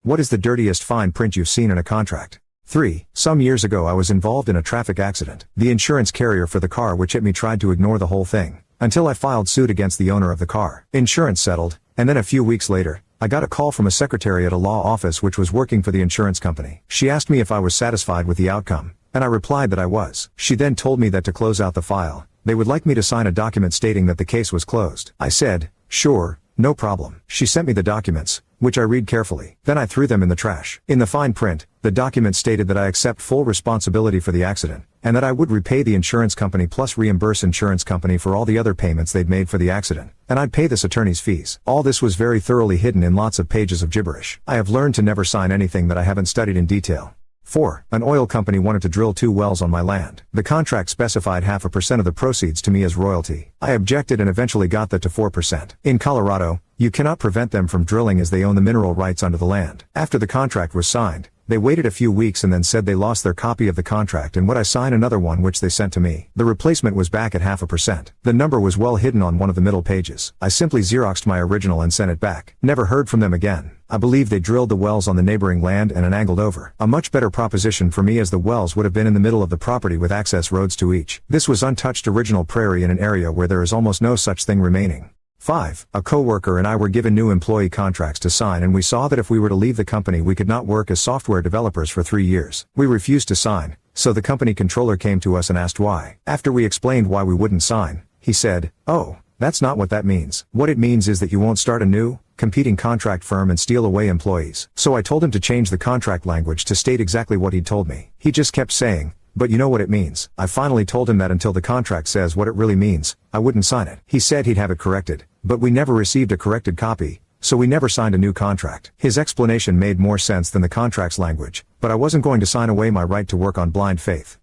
What is the dirtiest fine print you've seen in a contract? 3. Some years ago I was involved in a traffic accident. The insurance carrier for the car which hit me tried to ignore the whole thing, until I filed suit against the owner of the car. Insurance settled, and then a few weeks later, I got a call from a secretary at a law office which was working for the insurance company. She asked me if I was satisfied with the outcome, and I replied that I was. She then told me that to close out the file, they would like me to sign a document stating that the case was closed. I said, sure, no problem. She sent me the documents, which I read carefully. Then I threw them in the trash. In the fine print, the document stated that I accept full responsibility for the accident, and that I would repay the insurance company plus reimburse insurance company for all the other payments they'd made for the accident, and I'd pay this attorney's fees. All this was very thoroughly hidden in lots of pages of gibberish. I have learned to never sign anything that I haven't studied in detail. 4. An oil company wanted to drill 2 wells on my land. The contract specified 0.5% of the proceeds to me as royalty. I objected and eventually got that to 4%. In Colorado, you cannot prevent them from drilling as they own the mineral rights under the land. After the contract was signed, they waited a few weeks and then said they lost their copy of the contract and would I sign another one which they sent to me. The replacement was back at 0.5%. The number was well hidden on one of the middle pages. I simply Xeroxed my original and sent it back. Never heard from them again. I believe they drilled the wells on the neighboring land and angled over. A much better proposition for me as the wells would have been in the middle of the property with access roads to each. This was untouched original prairie in an area where there is almost no such thing remaining. 5. A coworker and I were given new employee contracts to sign and we saw that if we were to leave the company we could not work as software developers for 3 years. We refused to sign, so the company controller came to us and asked why. After we explained why we wouldn't sign, he said, "Oh, that's not what that means. What it means is that you won't start a new, competing contract firm and steal away employees." So I told him to change the contract language to state exactly what he'd told me. He just kept saying, "But you know what it means." I finally told him that until the contract says what it really means, I wouldn't sign it. He said he'd have it corrected, but we never received a corrected copy, so we never signed a new contract. His explanation made more sense than the contract's language, but I wasn't going to sign away my right to work on blind faith.